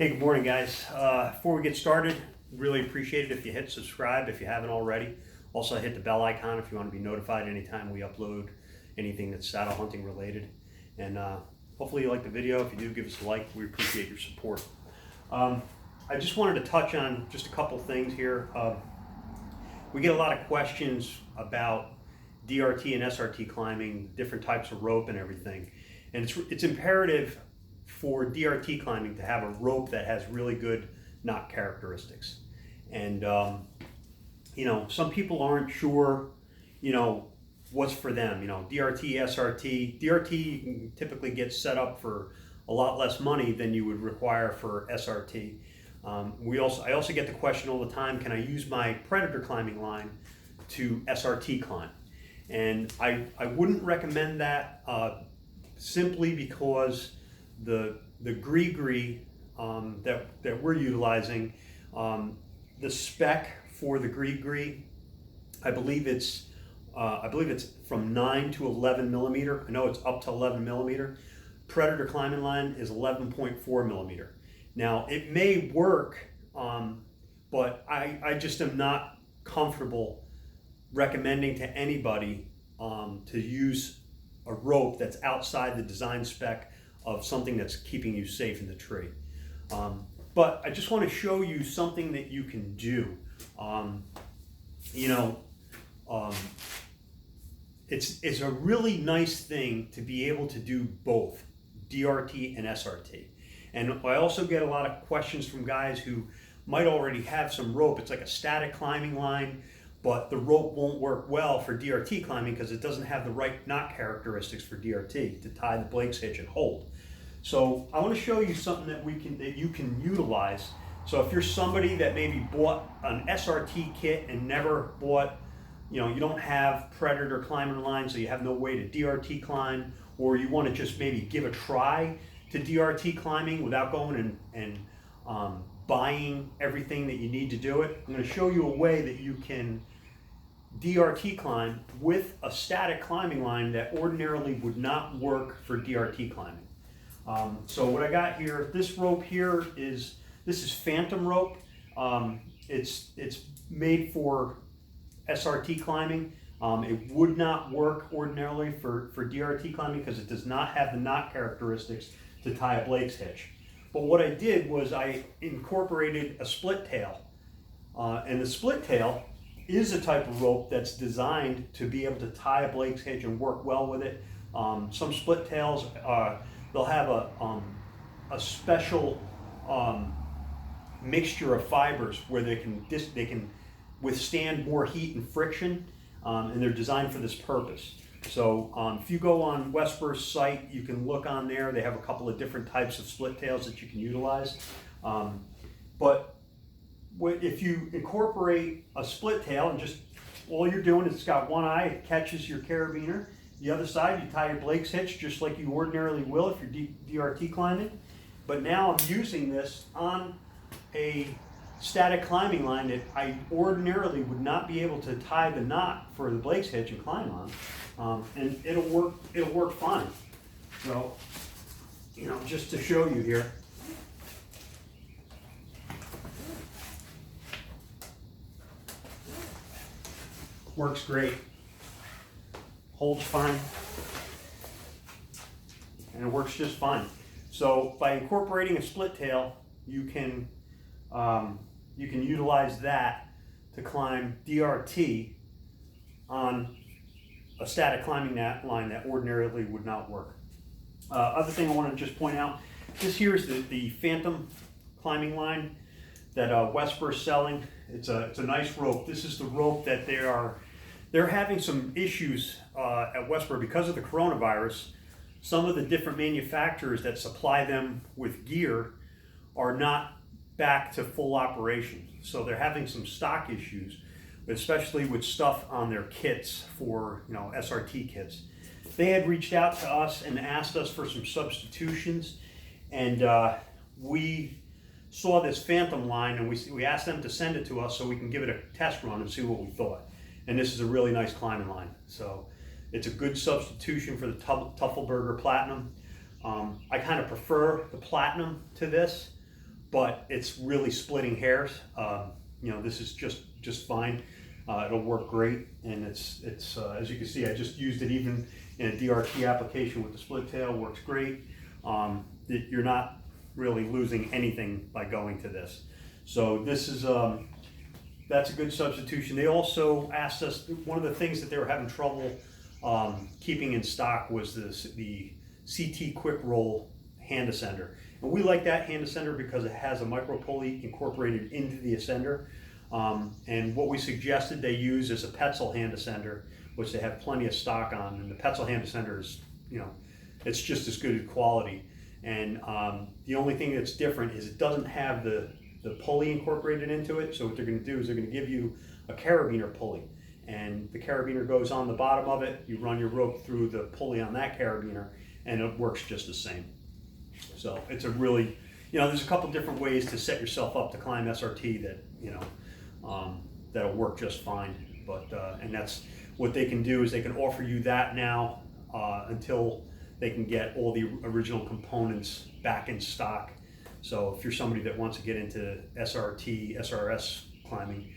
Hey, good morning, guys. Before we get started, really appreciate it if you hit subscribe if you haven't already. Also, hit the bell icon if you want to be notified anytime we upload anything that's saddle hunting related. And hopefully you like the video. If you do, give us a like. We appreciate your support. I just wanted to touch on just a couple things here. We get a lot of questions about DRT and SRT climbing, different types of rope and everything. And it's imperative for DRT climbing to have a rope that has really good knot characteristics. And some people aren't sure, what's for them. DRT, SRT. DRT you can typically get set up for a lot less money than you would require for SRT. I also get the question all the time, can I use my predator climbing line to SRT climb? And I wouldn't recommend that simply because the gree that we're utilizing, the spec for the gree, I believe it's from 9 to 11 millimeter. I know it's up to 11 millimeter. Predator climbing line is 11.4 millimeter. Now it may work, but I just am not comfortable recommending to anybody to use a rope that's outside the design spec of something that's keeping you safe in the tree. But I just want to show you something that you can do. It's a really nice thing to be able to do both DRT and SRT. And I also get a lot of questions from guys who might already have some rope. It's like a static climbing line, but the rope won't work well for DRT climbing because it doesn't have the right knot characteristics for DRT to tie the Blake's hitch and hold. So I want to show you something that you can utilize. So if you're somebody that maybe bought an SRT kit and never bought, you don't have predator climbing line, so you have no way to DRT climb, or you want to just maybe give a try to DRT climbing without going and buying everything that you need to do it, I'm going to show you a way that you can DRT climb with a static climbing line that ordinarily would not work for DRT climbing. So what I got here, this rope here this is phantom rope. It's made for SRT climbing. It would not work ordinarily for DRT climbing because it does not have the knot characteristics to tie a Blake's hitch. But what I did was I incorporated a split tail. And the split tail is a type of rope that's designed to be able to tie a Blake's hitch and work well with it. Some split tails, they'll have a special mixture of fibers where they can withstand more heat and friction, and they're designed for this purpose. So if you go on Westburst's site, you can look on there. They have a couple of different types of split tails that you can utilize. But if you incorporate a split tail and just all you're doing is it's got one eye, it catches your carabiner. The other side, you tie your Blake's hitch just like you ordinarily will if you're DRT climbing. But now I'm using this on a static climbing line that I ordinarily would not be able to tie the knot for the Blake's hitch and climb on, and it'll work fine. So, just to show you here. Works great. Holds fine, and it works just fine. So by incorporating a split tail, you can utilize that to climb DRT on a static climbing line that ordinarily would not work. Other thing I want to just point out, this here is the Phantom climbing line that Westburst's selling. It's a nice rope. This is the rope that they're having some issues at Westburst because of the coronavirus. Some of the different manufacturers that supply them with gear are not back to full operation. So they're having some stock issues, especially with stuff on their kits for SRT kits. They had reached out to us and asked us for some substitutions, and we saw this Phantom line and we asked them to send it to us so we can give it a test run and see what we thought. And this is a really nice climbing line. So it's a good substitution for the Tuffelberger Platinum. I kind of prefer the Platinum to this, but it's really splitting hairs. This is just fine. It'll work great, and it's as you can see, I just used it even in a DRT application with the split tail. Works great. You're not really losing anything by going to this. So this is that's a good substitution. They also asked us, one of the things that they were having trouble keeping in stock was the CT quick roll hand ascender. And we like that hand ascender because it has a micro pulley incorporated into the ascender. And what we suggested they use is a Petzl hand ascender, which they have plenty of stock on. And the Petzl hand ascender is, it's just as good quality. And the only thing that's different is it doesn't have the pulley incorporated into it. So what they're going to do is they're going to give you a carabiner pulley. And the carabiner goes on the bottom of it. You run your rope through the pulley on that carabiner, and it works just the same. So it's a really, there's a couple different ways to set yourself up to climb SRT that, that'll work just fine. But, and that's what they can do is they can offer you that now until they can get all the original components back in stock. So if you're somebody that wants to get into SRT, SRS climbing,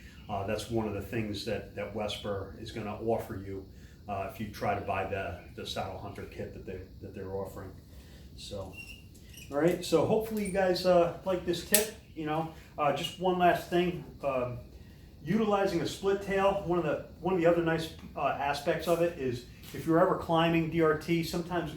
that's one of the things that Wesper is going to offer you if you try to buy the Saddle Hunter kit that they're offering. So, all right. So hopefully you guys like this tip. Just one last thing. Utilizing a split tail. One of the other nice aspects of it is if you're ever climbing DRT, sometimes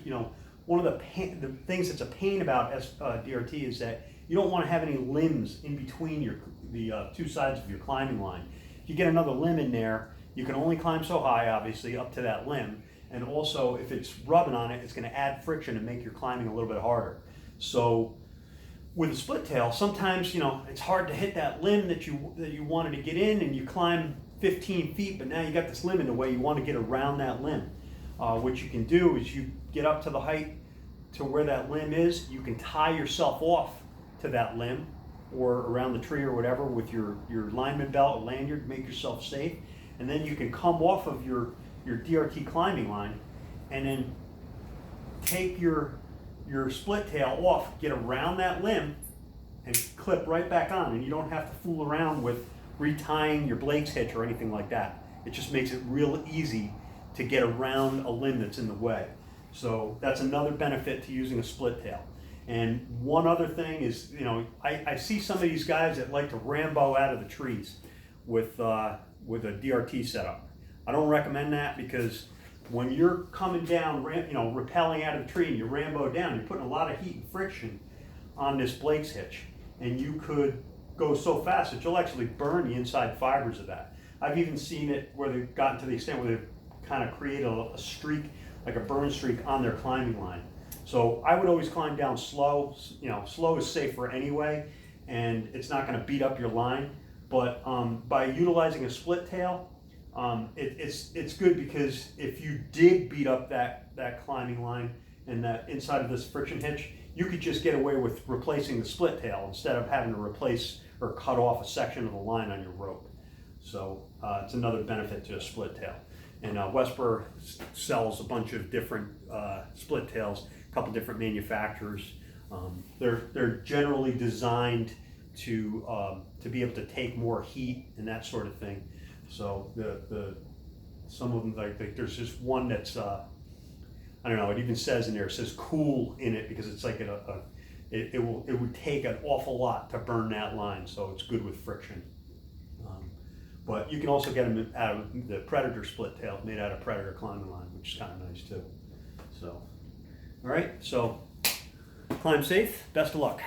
one of the things that's a pain about DRT is that you don't want to have any limbs in between the two sides of your climbing line. If you get another limb in there, you can only climb so high, obviously, up to that limb. And also, if it's rubbing on it, it's going to add friction and make your climbing a little bit harder. So with a split tail, sometimes it's hard to hit that limb that you wanted to get in, and you climb 15 feet, but now you got this limb in the way. You want to get around that limb. What you can do is you get up to the height to where that limb is. You can tie yourself off to that limb or around the tree or whatever with your lineman belt or lanyard, make yourself safe, and then you can come off of your DRT climbing line and then take your split tail off, get around that limb, and clip right back on, and you don't have to fool around with retying your Blake's hitch or anything like that. It just makes it real easy to get around a limb that's in the way. So that's another benefit to using a split tail. And one other thing is, I see some of these guys that like to Rambo out of the trees with a DRT setup. I don't recommend that because when you're coming down, rappelling out of the tree and you Rambo down, you're putting a lot of heat and friction on this Blake's hitch. And you could go so fast that you'll actually burn the inside fibers of that. I've even seen it where they've gotten to the extent where they've kind of created a streak, like a burn streak on their climbing line. So I would always climb down slow. Slow is safer anyway, and it's not going to beat up your line. But by utilizing a split tail, it's good because if you did beat up that climbing line and that inside of this friction hitch, you could just get away with replacing the split tail instead of having to replace or cut off a section of the line on your rope. So it's another benefit to a split tail. And Wesper sells a bunch of different split tails, a couple different manufacturers. They're generally designed to be able to take more heat and that sort of thing. So some of them, like there's just one that's I don't know. It even says in there, it says cool in it because it's like it would take an awful lot to burn that line. So it's good with friction. But you can also get them out of the Predator split tail made out of Predator climbing line, which is kind of nice too. So, all right. So climb safe. Best of luck.